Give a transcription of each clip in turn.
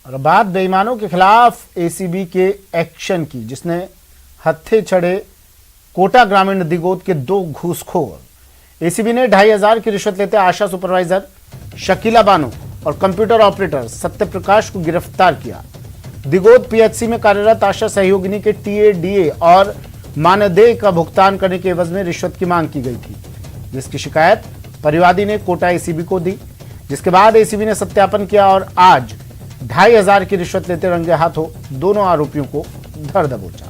और बात बेईमानों के खिलाफ एसीबी के एक्शन की, जिसने हत्थे चढ़े कोटा ग्रामीण दिगोद के 2 घूसखोर। एसीबी ने 2,500 की रिश्वत लेते आशा सुपरवाइजर शकीला बानो और कंप्यूटर ऑपरेटर सत्यप्रकाश को गिरफ्तार किया। दिगोद पीएचसी में कार्यरत आशा सहयोगिनी के टीएडीए और मानदेय का भुगतान करने के एवज में रिश्वत की मांग की गई थी, जिसकी शिकायत परिवादी ने कोटा एसीबी को दी, जिसके बाद एसीबी ने सत्यापन किया और आज 2,500 की रिश्वत लेते रंगे हाथों दोनों आरोपियों को धर दबोचा।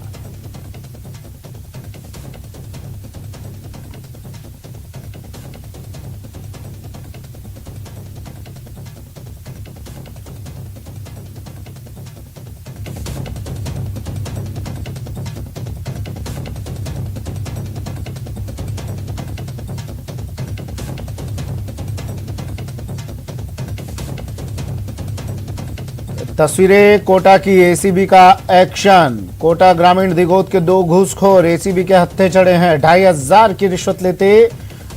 तस्वीरें कोटा की एसीबी का एक्शन। कोटा ग्रामीण दिगोद के 2 घूसखोर एसीबी के हत्थे चढ़े हैं। 2,500 की रिश्वत लेते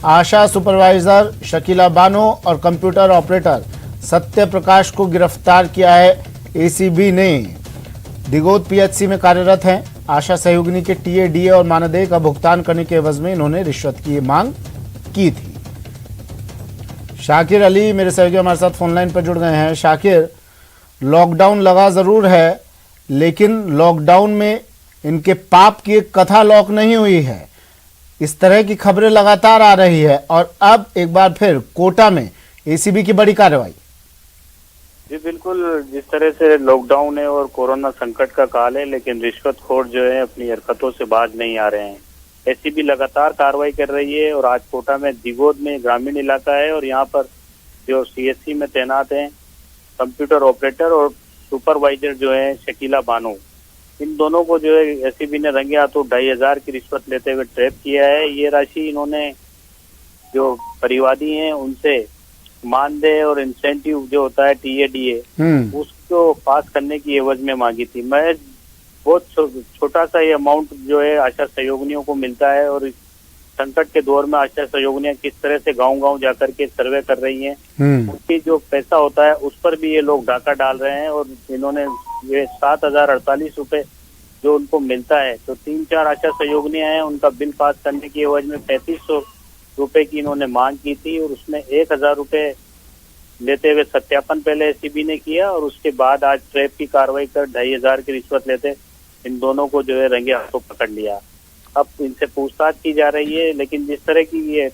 आशा सुपरवाइजर शकीला बानो और कंप्यूटर ऑपरेटर सत्य प्रकाश को गिरफ्तार किया है एसीबी ने। दिगोद पीएचसी में कार्यरत हैं। आशा सहयोगिनी के टीएडीए और मानदेय का भुगतान करने के एवज में इन्होंने रिश्वत की मांग की थी। शाकिर अली मेरे सहयोगी हमारे साथ फोनलाइन पर जुड़ गए हैं। शाकिर, लॉकडाउन लगा जरूर है, लेकिन लॉकडाउन में इनके पाप की एक कथा लॉक नहीं हुई है। इस तरह की खबरें लगातार आ रही है और अब एक बार फिर कोटा में एसीबी की बड़ी कार्रवाई। जी बिल्कुल, जिस तरह से लॉकडाउन है और कोरोना संकट का काल है, लेकिन रिश्वतखोर जो है अपनी हरकतों से बाज नहीं आ रहे हैं। एसीबी लगातार कार्रवाई कर रही है और आज कोटा में दिगोद में ग्रामीण इलाका है और यहाँ पर जो सीएससी में तैनात हैं कंप्यूटर ऑपरेटर और सुपरवाइजर जो है शकीला बानो, इन दोनों को जो है एसीबी ने रंगे हाथों 2,500 की रिश्वत लेते हुए ट्रैप किया है। ये राशि इन्होंने जो परिवादी हैं उनसे मानदेय और इंसेंटिव जो होता है टीएडीए उसको पास करने की एवज में मांगी थी। मैं बहुत छोटा सा ये अमाउंट जो है आशा सहयोगिनियों को मिलता है और इस संकट के दौर में आशा सहयोगिनियां किस तरह से गांव-गांव जाकर के सर्वे कर रही हैं, उनकी जो पैसा होता है उस पर भी ये लोग डाका डाल रहे हैं और इन्होंने ये 7,048 रुपए जो उनको मिलता है, तो 3-4 आशा सहयोगिनियां हैं, उनका बिल पास करने की एवज में 3,500 रुपए की इन्होंने मांग की थी और उसमें 1,000 रुपए लेते हुए सत्यापन पहले एसीबी ने किया और उसके बाद आज ट्रैप की कार्रवाई कर 2,500 की रिश्वत लेते इन दोनों को जो है रंगे हाथों पकड़ लिया। अब इनसे पूछताछ की जा रही है, लेकिन जिस तरह की ये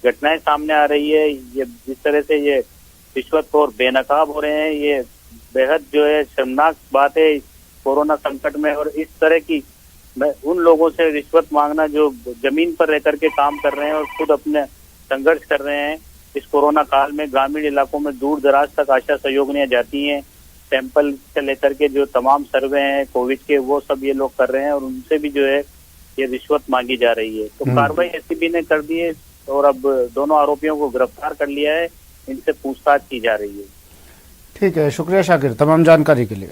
घटनाएं सामने आ रही है, ये जिस तरह से ये रिश्वतखोर बेनकाब हो रहे हैं, ये बेहद जो है शर्मनाक बात है कोरोना संकट में। और इस तरह की उन लोगों से रिश्वत मांगना जो जमीन पर रह करके काम कर रहे हैं और खुद अपने संघर्ष कर रहे हैं इस कोरोना काल में। ग्रामीण इलाकों में दूर दराज तक आशा सहयोगिनियां जाती हैं, सैंपल से लेकर के जो तमाम सर्वे हैं कोविड के वो सब ये लोग कर रहे हैं और उनसे भी जो है ये रिश्वत मांगी जा रही है। तो कार्रवाई एसीबी ने कर दी है और अब दोनों आरोपियों को गिरफ्तार कर लिया है, इनसे पूछताछ की जा रही है। ठीक है, शुक्रिया शाकिर तमाम जानकारी के लिए।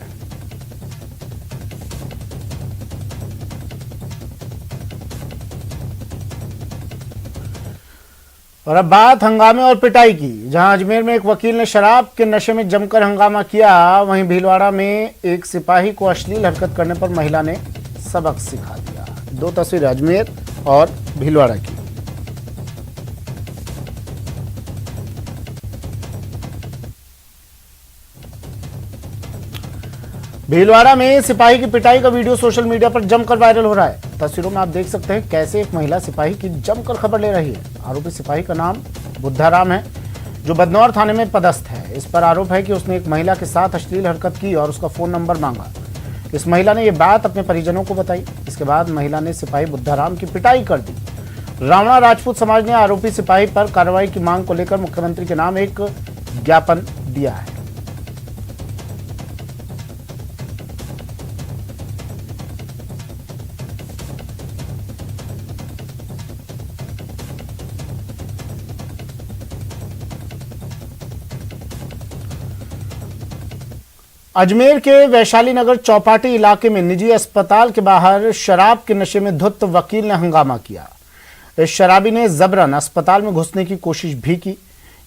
और अब बात हंगामे और पिटाई की, जहां अजमेर में एक वकील ने शराब के नशे में जमकर हंगामा किया, वहीं भीलवाड़ा में एक सिपाही को अश्लील हरकत करने पर महिला ने सबक सिखा दिया। 2 तस्वीरें अजमेर और भीलवाड़ा की। भीलवाड़ा में सिपाही की पिटाई का वीडियो सोशल मीडिया पर जमकर वायरल हो रहा है। तस्वीरों में आप देख सकते हैं कैसे एक महिला सिपाही की जमकर खबर ले रही है। आरोपी सिपाही का नाम बुद्धाराम है, जो बदनौर थाने में पदस्थ है। इस पर आरोप है कि उसने एक महिला के साथ अश्लील हरकत की और उसका फोन नंबर मांगा। इस महिला ने यह बात अपने परिजनों को बताई। इसके बाद महिला ने सिपाही बुद्धाराम की पिटाई कर दी। रावणा राजपूत समाज ने आरोपी सिपाही पर कार्रवाई की मांग को लेकर मुख्यमंत्री के नाम एक ज्ञापन दिया है। अजमेर के वैशाली नगर चौपाटी इलाके में निजी अस्पताल के बाहर शराब के नशे में धुत वकील ने हंगामा किया। इस शराबी ने जबरन अस्पताल में घुसने की कोशिश भी की।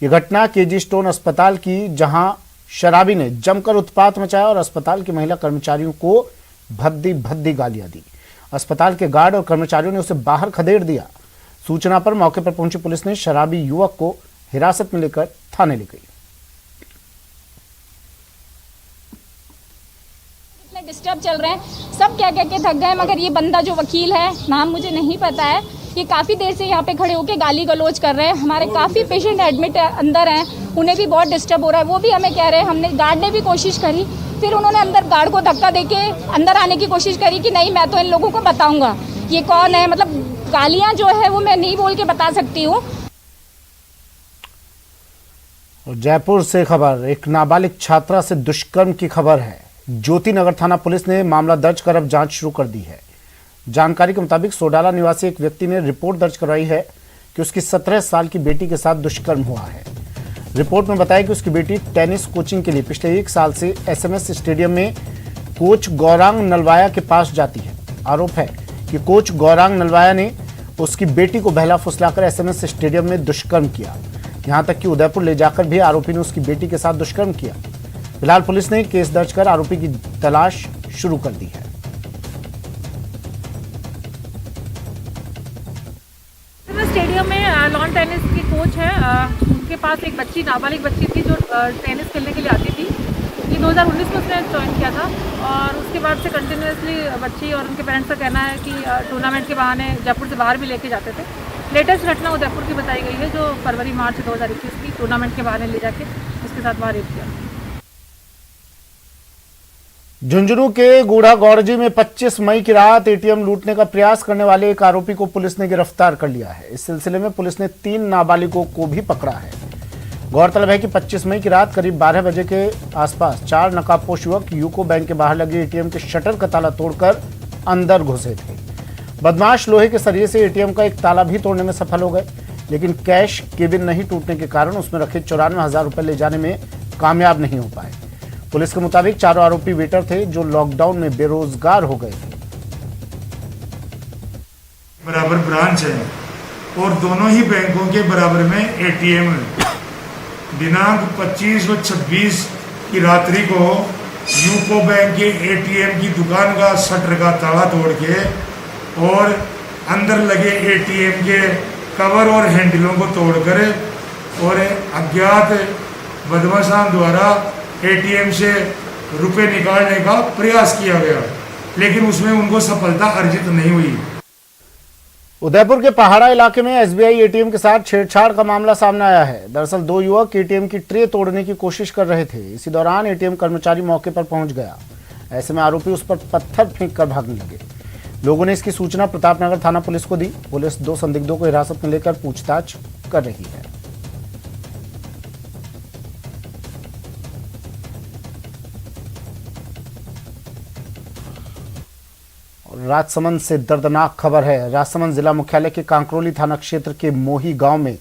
यह घटना केजी स्टोन अस्पताल की, जहां शराबी ने जमकर उत्पात मचाया और अस्पताल की महिला कर्मचारियों को भद्दी भद्दी गालियां दी। अस्पताल के गार्ड और कर्मचारियों ने उसे बाहर खदेड़ दिया। सूचना पर मौके पर पहुंची पुलिस ने शराबी युवक को हिरासत में लेकर थाने ले गई। डिस्टर्ब चल रहे हैं, सब क्या क्या के थक गए, मगर ये बंदा जो वकील है, नाम मुझे नहीं पता है, ये काफ़ी देर से यहाँ पे खड़े होकर गाली गलौज कर रहे हैं। हमारे काफ़ी पेशेंट एडमिट अंदर हैं, उन्हें भी बहुत डिस्टर्ब हो रहा है। वो भी हमें कह रहे हैं, हमने गार्ड ने भी कोशिश करी, फिर उन्होंने अंदर गार्ड को धक्का देके अंदर आने की कोशिश करी कि नहीं मैं तो इन लोगों को बताऊंगा ये कौन है। मतलब गालियाँ जो है वो मैं नहीं बोल के बता सकती हूँ। जयपुर से खबर, एक नाबालिग छात्रा से दुष्कर्म की खबर है। ज्योति नगर थाना पुलिस ने मामला दर्ज कर अब जांच शुरू कर दी है। जानकारी के मुताबिक सोडाला निवासी एक व्यक्ति ने रिपोर्ट दर्ज करवाई है कि उसकी 17 साल की बेटी के साथ दुष्कर्म हुआ है। रिपोर्ट में बताया कि उसकी बेटी टेनिस कोचिंग के लिए पिछले 1 साल से एसएमएस स्टेडियम में कोच गौरांग नलवाया के पास जाती है। आरोप है कि कोच गौरांग नलवाया ने उसकी बेटी को बहला फुसलाकर एसएमएस स्टेडियम में दुष्कर्म किया। यहां तक कि उदयपुर ले जाकर भी आरोपी ने उसकी बेटी के साथ दुष्कर्म किया। फिलहाल पुलिस ने केस दर्ज कर आरोपी की तलाश शुरू कर दी है। स्टेडियम में लॉन टेनिस की कोच है, उनके पास एक बच्ची, नाबालिग बच्ची थी जो टेनिस खेलने के लिए आती थी। ये 2019 में उसने ज्वाइन किया था और उसके बाद से कंटिन्यूसली बच्ची और उनके पेरेंट्स का कहना है कि टूर्नामेंट के बहाने जयपुर से बाहर भी लेके जाते थे। लेटेस्ट घटना उदयपुर की बताई गई है, जो फरवरी-मार्च 2021 की टूर्नामेंट के बहाने ले जाके उसके साथ वहाँ रेप किया। झुंझुनू के गूढ़ा गौड़जी में 25 मई की रात एटीएम लूटने का प्रयास करने वाले एक आरोपी को पुलिस ने गिरफ्तार कर लिया है। इस सिलसिले में पुलिस ने 3 नाबालिगों को भी पकड़ा है। गौरतलब है कि 25 मई की रात करीब 12 बजे के आसपास 4 नकाबपोश युवक यूको बैंक के बाहर लगे एटीएम के शटर का ताला तोड़कर अंदर घुसे थे। बदमाश लोहे के सरिये से एटीएम का एक ताला भी तोड़ने में सफल हो गए, लेकिन कैश केबिन नहीं टूटने के कारण उसमें रखे 94,000 रुपए ले जाने में कामयाब नहीं हो पाए। पुलिस के मुताबिक चारों आरोपी वेटर थे जो लॉकडाउन में बेरोजगार हो गए थे। बराबर ब्रांच है और दोनों ही बैंकों के बराबर में एटीएम है। दिनांक 25 और 26 की रात्रि को यूको बैंक के एटीएम की दुकान का शटर का ताला तोड़ के और अंदर लगे एटीएम के कवर और हैंडलों को तोड़कर और अज्ञात बदमाशों द्वारा एटीएम से रुपए निकालने का प्रयास किया गया, लेकिन उसमें उनको सफलता अर्जित नहीं हुई। उदयपुर के पहाड़ा इलाके में एसबीआई एटीएम के साथ छेड़छाड़ का मामला सामने आया है। दरअसल 2 युवक एटीएम की ट्रे तोड़ने की कोशिश कर रहे थे। इसी दौरान एटीएम कर्मचारी मौके पर पहुंच गया। ऐसे में आरोपी उस पर पत्थर फेंक कर भागने लगे। लोगों ने इसकी सूचना प्रतापनगर थाना पुलिस को दी। पुलिस 2 संदिग्धों को हिरासत में लेकर पूछताछ कर रही है। राजसमंद से दर्दनाक खबर है। राजसमंद जिला मुख्यालय के कांकरोली थाना क्षेत्र के मोही गांव में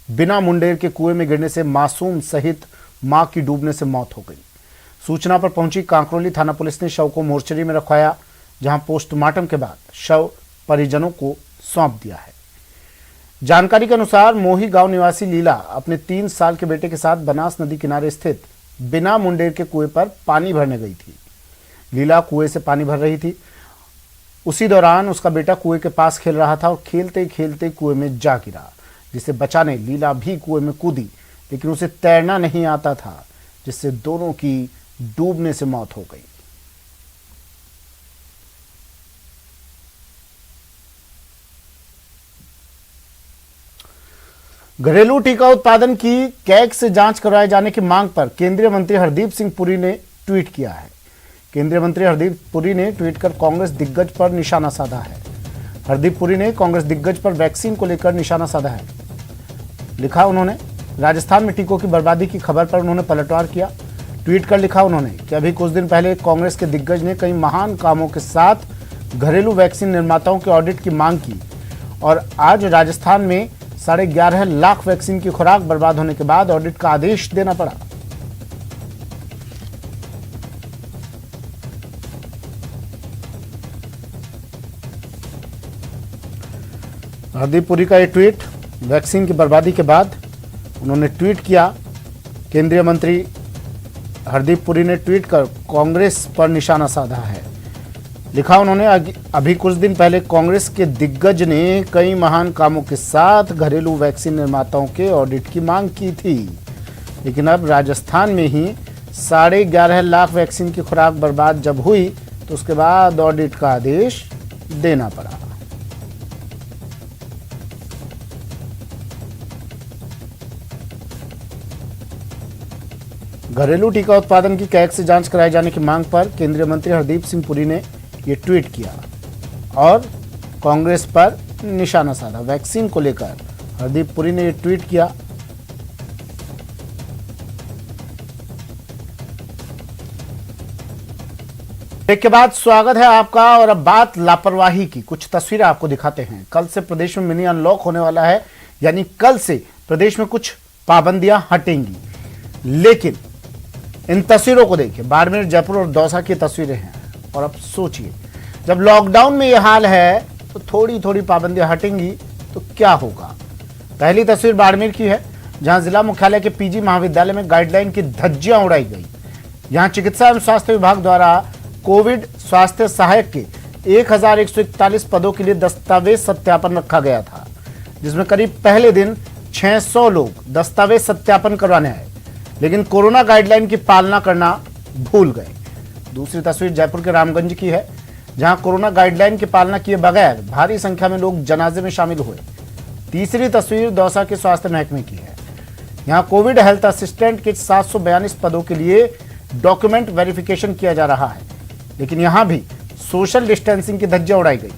बिना मुंडेर के कुएं में गिरने से मासूम सहित मां की डूबने से मौत हो गई। सूचना पर पहुंची कांकरोली थाना पुलिस ने शव को मोर्चरी में रखवाया, जहां पोस्टमार्टम के बाद शव परिजनों को सौंप दिया है। जानकारी के अनुसार मोही गांव निवासी लीला अपने 3 साल के बेटे के साथ बनास नदी किनारे स्थित बिना मुंडेर के कुएं पर पानी भरने गई थी। लीला कुएं से पानी भर रही थी। उसी दौरान उसका बेटा कुएं के पास खेल रहा था और खेलते खेलते कुएं में जा गिरा, जिसे बचाने लीला भी कुएं में कूदी, लेकिन उसे तैरना नहीं आता था, जिससे दोनों की डूबने से मौत हो गई। घरेलू टीका उत्पादन की कैग से जांच करवाए जाने की मांग पर केंद्रीय मंत्री हरदीप सिंह पुरी ने ट्वीट किया है। केंद्रीय मंत्री हरदीप पुरी ने ट्वीट कर कांग्रेस दिग्गज पर निशाना साधा है। हरदीप पुरी ने कांग्रेस दिग्गज पर वैक्सीन को लेकर निशाना साधा है। लिखा उन्होंने, राजस्थान में टीकों की बर्बादी की खबर पर उन्होंने पलटवार किया। ट्वीट कर लिखा उन्होंने कि अभी कुछ दिन पहले कांग्रेस के दिग्गज ने कई महान कामों के साथ घरेलू वैक्सीन निर्माताओं के ऑडिट की मांग की और आज राजस्थान में 11.5 लाख वैक्सीन की खुराक बर्बाद होने के बाद ऑडिट का आदेश देना पड़ा। हरदीप पुरी का ये ट्वीट वैक्सीन की बर्बादी के बाद उन्होंने ट्वीट किया। केंद्रीय मंत्री हरदीप पुरी ने ट्वीट कर कांग्रेस पर निशाना साधा है। लिखा उन्होंने, अभी कुछ दिन पहले कांग्रेस के दिग्गज ने कई महान कामों के साथ घरेलू वैक्सीन निर्माताओं के ऑडिट की मांग की थी, लेकिन अब राजस्थान में ही 11.5 लाख वैक्सीन की खुराक बर्बाद जब हुई तो उसके बाद ऑडिट का आदेश देना पड़ा। घरेलू टीका उत्पादन की कैग से जांच कराए जाने की मांग पर केंद्रीय मंत्री हरदीप सिंह पुरी ने ये ट्वीट किया और कांग्रेस पर निशाना साधा। वैक्सीन को लेकर हरदीप पुरी ने ये ट्वीट किया। ब्रेक के बाद स्वागत है आपका और अब बात लापरवाही की। कुछ तस्वीरें आपको दिखाते हैं। कल से प्रदेश में मिनी अनलॉक होने वाला है, यानी कल से प्रदेश में कुछ पाबंदियां हटेंगी। लेकिन इन तस्वीरों को देखिए, बाड़मेर, जयपुर और दौसा की तस्वीरें हैं। और अब सोचिए, जब लॉकडाउन में यह हाल है तो थोड़ी थोड़ी पाबंदियां हटेंगी तो क्या होगा। पहली तस्वीर बाड़मेर की है, जहां जिला मुख्यालय के पीजी महाविद्यालय में गाइडलाइन की धज्जियां उड़ाई गई। यहां चिकित्सा एवं स्वास्थ्य विभाग द्वारा कोविड स्वास्थ्य सहायक के 1141 पदों के लिए दस्तावेज सत्यापन रखा गया था, जिसमें करीब पहले दिन 600 लोग दस्तावेज सत्यापन करवाने आए, लेकिन कोरोना गाइडलाइन की पालना करना भूल गए। दूसरी तस्वीर जयपुर के रामगंज की है, जहां कोरोना गाइडलाइन की पालना किए बगैर भारी संख्या में लोग जनाजे में शामिल हुए। तीसरी तस्वीर दौसा के स्वास्थ्य महकमे की है। यहां कोविड हेल्थ असिस्टेंट के 742 पदों के लिए डॉक्यूमेंट वेरिफिकेशन किया जा रहा है, लेकिन यहां भी सोशल डिस्टेंसिंग की धज्जियां उड़ाई गई।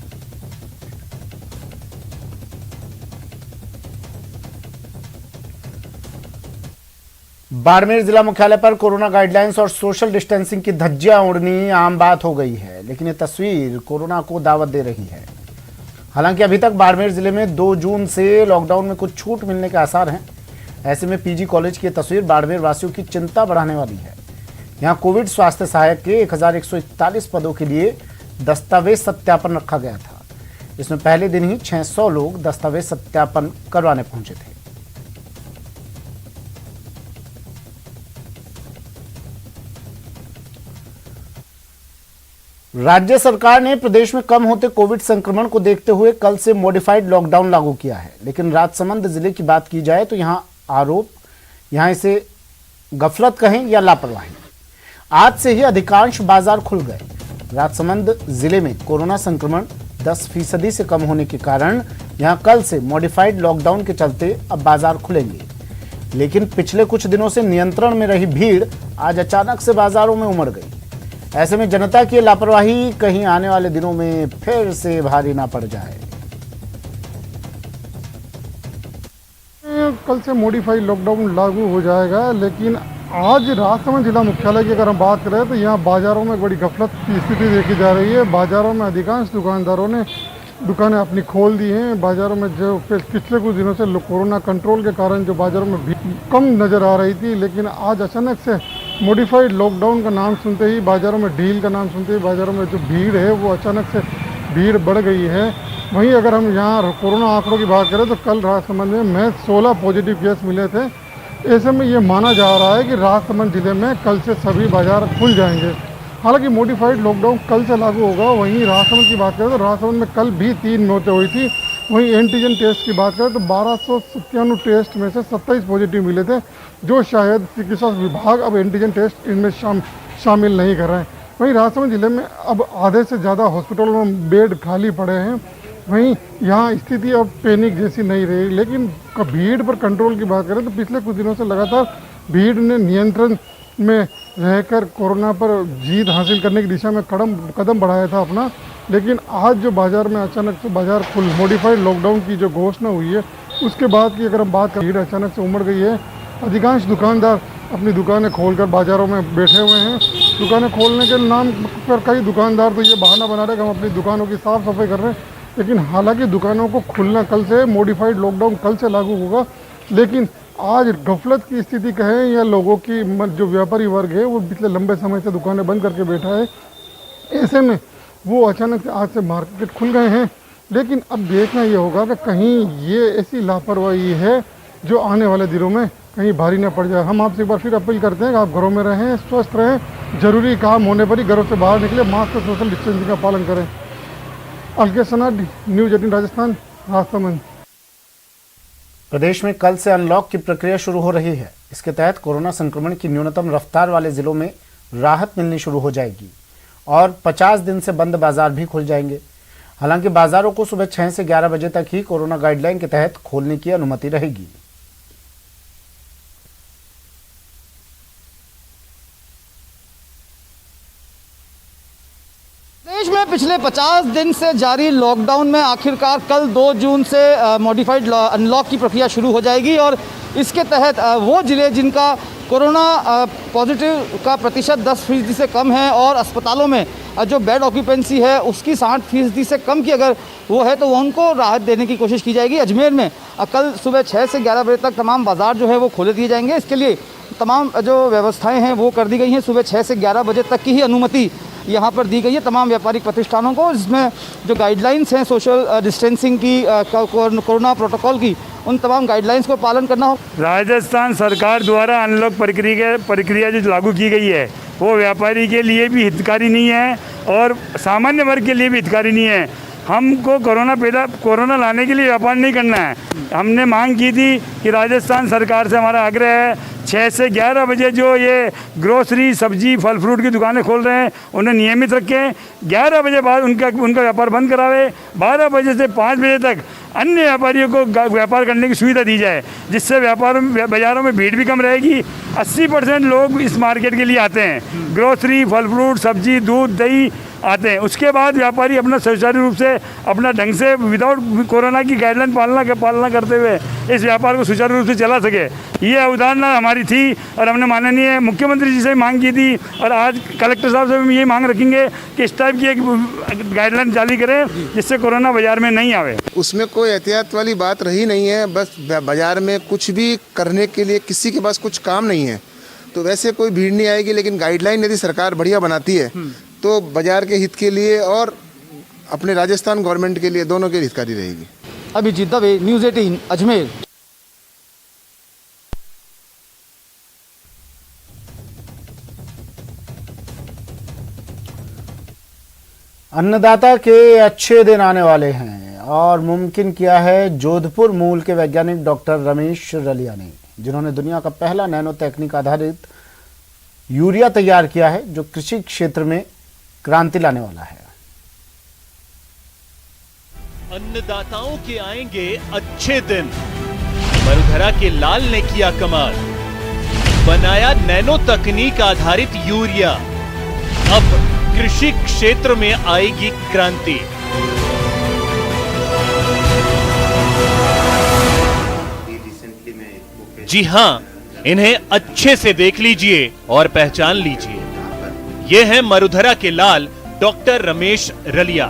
बाड़मेर जिला मुख्यालय पर कोरोना गाइडलाइंस और सोशल डिस्टेंसिंग की धज्जियां उड़नी आम बात हो गई है, लेकिन ये तस्वीर कोरोना को दावत दे रही है। हालांकि अभी तक बाड़मेर जिले में 2 जून से लॉकडाउन में कुछ छूट मिलने के आसार हैं। ऐसे में पीजी कॉलेज की तस्वीर बाड़मेर वासियों की चिंता बढ़ाने वाली है। यहाँ कोविड स्वास्थ्य सहायक के 1141 पदों के लिए दस्तावेज सत्यापन रखा गया था। इसमें पहले दिन ही 600 लोग दस्तावेज सत्यापन करवाने पहुंचे थे। राज्य सरकार ने प्रदेश में कम होते कोविड संक्रमण को देखते हुए कल से मॉडिफाइड लॉकडाउन लागू किया है, लेकिन राजसमंद जिले की बात की जाए तो यहां इसे गफलत कहें या लापरवाही, आज से ही अधिकांश बाजार खुल गए। राजसमंद जिले में कोरोना संक्रमण 10% से कम होने के कारण यहां कल से मॉडिफाइड लॉकडाउन के चलते अब बाजार खुलेंगे, लेकिन पिछले कुछ दिनों से नियंत्रण में रही भीड़ आज अचानक से बाजारों में उमड़ गई। ऐसे में जनता की लापरवाही कहीं आने वाले दिनों में फिर से भारी ना पड़ जाए। कल से मॉडिफाइड लॉकडाउन लागू हो जाएगा, लेकिन आज राजसमंद जिला मुख्यालय की अगर हम बात करें तो यहाँ बाज़ारों में बड़ी गफलत की स्थिति देखी जा रही है। बाज़ारों में अधिकांश दुकानदारों ने दुकानें अपनी खोल दी हैं। बाज़ारों में जो पिछले कुछ दिनों से कोरोना कंट्रोल के कारण जो बाज़ारों में भीड़ कम नज़र आ रही थी, लेकिन आज अचानक से मॉडिफाइड लॉकडाउन का नाम सुनते ही, बाज़ारों में ढील का नाम सुनते ही बाज़ारों में जो भीड़ है वो अचानक से भीड़ बढ़ गई है। वहीं अगर हम यहाँ कोरोना आंकड़ों की बात करें तो कल राजसमंद में महज 16 पॉजिटिव केस मिले थे। ऐसे में ये माना जा रहा है कि राजसमंद जिले में कल से सभी बाजार खुल जाएंगे। हालांकि मॉडिफाइड लॉकडाउन कल से लागू होगा। वहीं राजसमंद की बात करें तो राजसमंद में कल भी 3 मौतें हुई थी। वहीं एंटीजन टेस्ट की बात करें तो 1297 टेस्ट में से 27 पॉजिटिव मिले थे, जो शायद चिकित्सा विभाग अब एंटीजन टेस्ट इनमें शामिल नहीं कर रहे हैं। वहीं राजसमंद जिले में अब आधे से ज़्यादा हॉस्पिटलों में बेड खाली पड़े हैं। वहीं यहाँ स्थिति अब पैनिक जैसी नहीं रही, लेकिन भीड़ पर कंट्रोल की बात करें तो पिछले कुछ दिनों से लगातार भीड़ ने नियंत्रण में रहकर कोरोना पर जीत हासिल करने की दिशा में कदम बढ़ाया था अपना। लेकिन आज जो बाज़ार में अचानक से बाज़ार खुल मॉडिफाइड लॉकडाउन की जो घोषणा हुई है, उसके बाद की अगर हम बात करें, भीड़ अचानक से उमड़ गई है। अधिकांश दुकानदार अपनी दुकानें खोलकर बाज़ारों में बैठे हुए हैं। दुकानें खोलने के नाम पर कई दुकानदार तो ये बहाना बना रहे हैं कि हम अपनी दुकानों की साफ़ सफाई कर रहे हैं, लेकिन हालांकि दुकानों को खुलना कल से, मॉडिफाइड लॉकडाउन कल से लागू होगा। लेकिन आज गफलत की स्थिति कहें या लोगों की जो व्यापारी वर्ग है वो पिछले लंबे समय से दुकानें बंद करके बैठा है, ऐसे में वो अचानक से आज से मार्केट खुल गए हैं। लेकिन अब देखना ये होगा कि कहीं ये ऐसी लापरवाही है जो आने वाले दिनों में कहीं भारी न पड़ जाए। हम आपसे एक बार फिर अपील करते हैं कि आप घरों में रहें, स्वस्थ रहें, जरूरी काम होने पर ही घरों से बाहर निकले, मास्क और सोशल डिस्टेंसिंग का पालन करें। अलकेश सनाड, न्यूज़ 18 राजस्थान, राजसमंद। प्रदेश में कल से अनलॉक की प्रक्रिया शुरू हो रही है। इसके तहत कोरोना संक्रमण की न्यूनतम रफ्तार वाले जिलों में राहत मिलनी शुरू हो जाएगी और 50 दिन से बंद बाजार भी खुल जाएंगे। हालांकि बाजारों को सुबह 6 से 11 बजे तक ही कोरोना गाइडलाइन के तहत खोलने की अनुमति रहेगी। देश में पिछले 50 दिन से जारी लॉकडाउन में आखिरकार कल 2 जून से मॉडिफाइड अनलॉक की प्रक्रिया शुरू हो जाएगी और इसके तहत वो ज़िले जिनका कोरोना पॉजिटिव का प्रतिशत 10% से कम है और अस्पतालों में जो बेड ऑक्यूपेंसी है उसकी 60% से कम की अगर वो है तो उनको राहत देने की कोशिश की जाएगी। अजमेर में कल सुबह 6 से 11 बजे तक तमाम बाज़ार जो है वो खोले दिए जाएंगे। इसके लिए तमाम जो व्यवस्थाएँ हैं वो कर दी गई हैं। सुबह 6 से 11 बजे तक की ही अनुमति यहाँ पर दी गई है तमाम व्यापारिक प्रतिष्ठानों को। इसमें जो गाइडलाइंस हैं सोशल डिस्टेंसिंग की, कोरोना प्रोटोकॉल की, उन तमाम गाइडलाइंस को पालन करना हो। राजस्थान सरकार द्वारा अनलॉक प्रक्रिया जो लागू की गई है वो व्यापारी के लिए भी हितकारी नहीं है और सामान्य वर्ग के लिए भी हितकारी नहीं है। हमको कोरोना लाने के लिए व्यापार नहीं करना है। हमने मांग की थी कि राजस्थान सरकार से हमारा आग्रह है 6 से 11 बजे जो ये ग्रोसरी, सब्जी, फल फ्रूट की दुकानें खोल रहे हैं उन्हें नियमित रखें। 11 बजे बाद उनका व्यापार बंद करावे। 12 बजे से 5 बजे तक अन्य व्यापारियों को व्यापार करने की सुविधा दी जाए, जिससे बाज़ारों में भीड़ भी कम रहेगी। 80% लोग इस मार्केट के लिए आते हैं, ग्रोसरी, फल फ्रूट, सब्जी, दूध, दही आते हैं। उसके बाद व्यापारी अपना सुचारू रूप से अपना ढंग से विदाउट कोरोना की गाइडलाइन पालना करते हुए इस व्यापार को सुचारू रूप से चला सके, ये अवधारणा हमारी थी और हमने माननीय मुख्यमंत्री जी से मांग की थी और आज कलेक्टर साहब से भी ये मांग रखेंगे कि इस टाइप की एक गाइडलाइन जारी करें जिससे कोरोना बाजार में नहीं आवे। उसमें कोई एहतियात वाली बात रही नहीं है। बस बाजार में कुछ भी करने के लिए किसी के पास कुछ काम नहीं है तो वैसे कोई भीड़ नहीं आएगी, लेकिन गाइडलाइन यदि सरकार बढ़िया बनाती है तो बाजार के हित के लिए और अपने राजस्थान गवर्नमेंट के लिए दोनों के हितकारी रहेगी। अभिजीत दवे, न्यूज़ 18 अजमेर। अन्नदाता के अच्छे दिन आने वाले हैं और मुमकिन किया है जोधपुर मूल के वैज्ञानिक डॉक्टर रमेश रलिया ने, जिन्होंने दुनिया का पहला नैनो तकनीक आधारित यूरिया तैयार किया है जो कृषि क्षेत्र में क्रांति लाने वाला है। अन्नदाताओं के आएंगे अच्छे दिन। मरुधरा के लाल ने किया कमाल, बनाया नैनो तकनीक आधारित यूरिया। अब कृषि क्षेत्र में आएगी क्रांति। जी हां, इन्हें अच्छे से देख लीजिए और पहचान लीजिए। ये हैं मरुधरा के लाल डॉक्टर रमेश रलिया,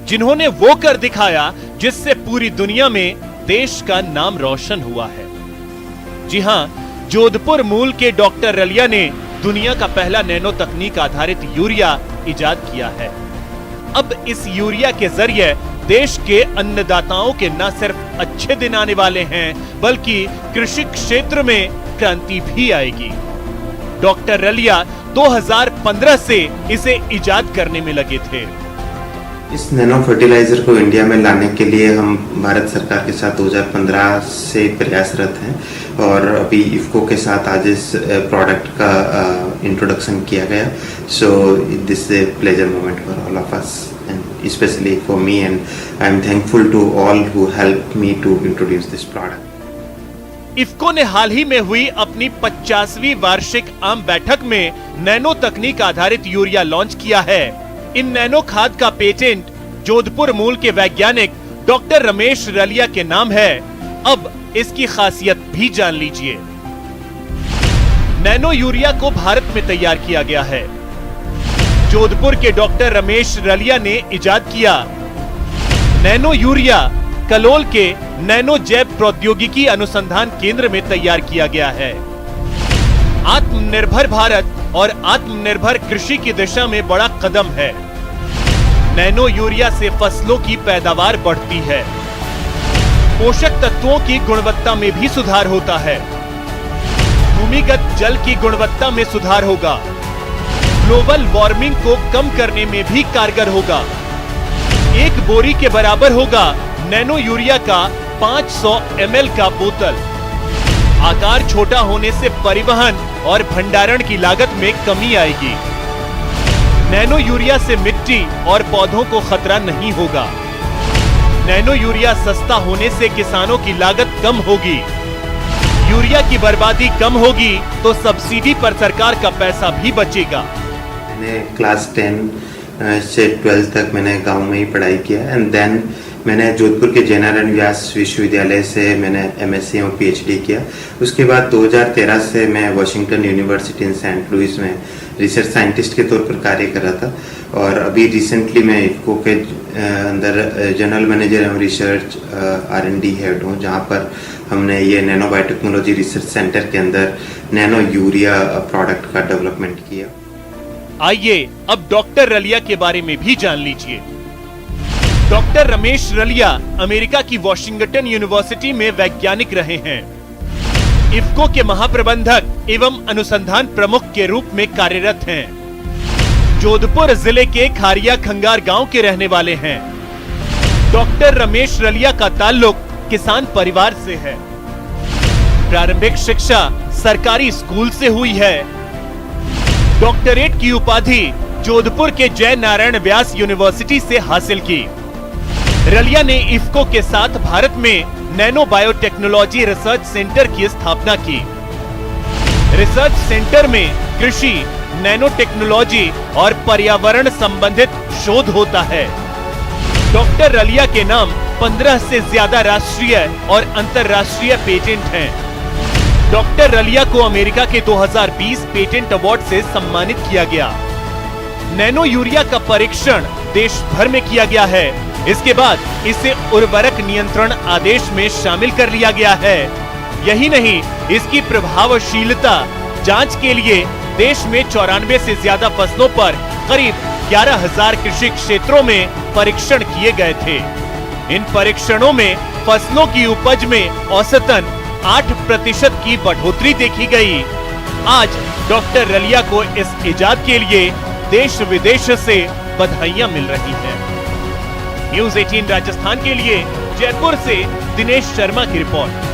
जिन्होंने वो कर दिखाया जिससे पूरी दुनिया में देश का नाम रोशन हुआ है। जी हां, जोधपुर मूल के डॉक्टर रलिया ने दुनिया का पहला नैनो तकनीक आधारित यूरिया इजाद किया है। अब इस यूरिया के जरिए देश के अन्नदाताओं के न सिर्फ अच्छे दिन आने वाले हैं बल्कि कृषि क्षेत्र में क्रांति भी आएगी। डॉक्टर रलिया 2015 से इसे इजाद करने में लगे थे। इस नैनो फर्टिलाइजर को इंडिया में लाने के लिए हम भारत सरकार के साथ 2015 से प्रयासरत हैं और अभी इफ्को के साथ आज इस प्रोडक्ट का इंट्रोडक्शन किया गया। So this is a pleasure moment for all of us and specially for me, and I am thankful to all who help me to introduce this product. IFFCO ने हाल ही में हुई अपनी 50वीं वार्षिक आम बैठक में नैनो तकनीक आधारित यूरिया लॉन्च किया है। इन नैनो खाद का पेटेंट जोधपुर मूल के वैज्ञानिक डॉक्टर रमेश रलिया के नाम है। अब इसकी खासियत भी जान लीजिए। नैनो यूरिया को भारत में तैयार किया गया है। जोधपुर के डॉक्टर रमेश रलिया ने इजाद किया। नैनो यूरिया कलोल के नैनो जैव प्रौद्योगिकी अनुसंधान केंद्र में तैयार किया गया है। आत्मनिर्भर भारत और आत्मनिर्भर कृषि की दिशा में बड़ा कदम है। नैनो यूरिया से फसलों की पैदावार बढ़ती है, पोषक तत्वों की गुणवत्ता में भी सुधार होता है, भूमिगत जल की गुणवत्ता में सुधार होगा। ग्लोबल वार्मिंग को कम करने में भी कारगर होगा। एक बोरी के बराबर होगा नैनो यूरिया का 500 ml का बोतल। आकार छोटा होने से परिवहन और भंडारण की लागत में कमी आएगी। नैनो यूरिया से मिट्टी और पौधों को खतरा नहीं होगा। नैनो यूरिया सस्ता होने से किसानों की लागत कम होगी। यूरिया की बर्बादी कम होगी तो सब्सिडी पर सरकार का पैसा भी बचेगा। मैंने क्लास 10 से 12 तक मैंने गांव में ही पढ़ाई किया एंड देन मैंने जोधपुर के जय नारायण व्यास विश्वविद्यालय से मैंने एमएससी और पीएचडी किया। उसके बाद 2013 से मैं वाशिंगटन यूनिवर्सिटी इन सेंट लुइस में रिसर्च साइंटिस्ट के तौर पर कार्य कर रहा था और अभी रिसेंटली मैं इफ्को के अंदर जनरल मैनेजर एवं रिसर्च R&D हेड हूँ, जहाँ पर हमने ये नैनो बायोटेक्नोलॉजी रिसर्च सेंटर के अंदर नैनो यूरिया प्रोडक्ट का डेवलपमेंट किया। आइए अब डॉक्टर रलिया के बारे में भी जान लीजिए। डॉक्टर रमेश रलिया अमेरिका की वॉशिंगटन यूनिवर्सिटी में वैज्ञानिक रहे हैं। इफ्को के महाप्रबंधक एवं अनुसंधान प्रमुख के रूप में कार्यरत हैं। जोधपुर जिले के खारिया खंगार गांव के रहने वाले हैं। डॉक्टर रमेश रलिया का ताल्लुक किसान परिवार से है। प्रारंभिक शिक्षा सरकारी स्कूल से हुई है। डॉक्टरेट की उपाधि जोधपुर के जय नारायण व्यास यूनिवर्सिटी से हासिल की। रलिया ने इफ्को के साथ भारत में नैनो बायोटेक्नोलॉजी रिसर्च सेंटर की स्थापना की। रिसर्च सेंटर में कृषि, नैनो टेक्नोलॉजी और पर्यावरण संबंधित शोध होता है। डॉक्टर रलिया के नाम 15 से ज्यादा राष्ट्रीय और अंतर्राष्ट्रीय पेटेंट हैं। डॉक्टर रलिया को अमेरिका के 2020 पेटेंट अवार्ड से सम्मानित किया गया। नैनो यूरिया का परीक्षण देश भर में किया गया है। इसके बाद इसे उर्वरक नियंत्रण आदेश में शामिल कर लिया गया है। यही नहीं, इसकी प्रभावशीलता जांच के लिए देश में 94 से ज्यादा फसलों पर करीब 11,000 कृषि क्षेत्रों में परीक्षण किए गए थे। इन परीक्षणों में फसलों की उपज में औसतन 8% की बढ़ोतरी देखी गई। आज डॉक्टर रलिया को इस इजाद के लिए देश विदेश से बधाइयां मिल रही हैं। न्यूज़ 18 राजस्थान के लिए जयपुर से दिनेश शर्मा की रिपोर्ट।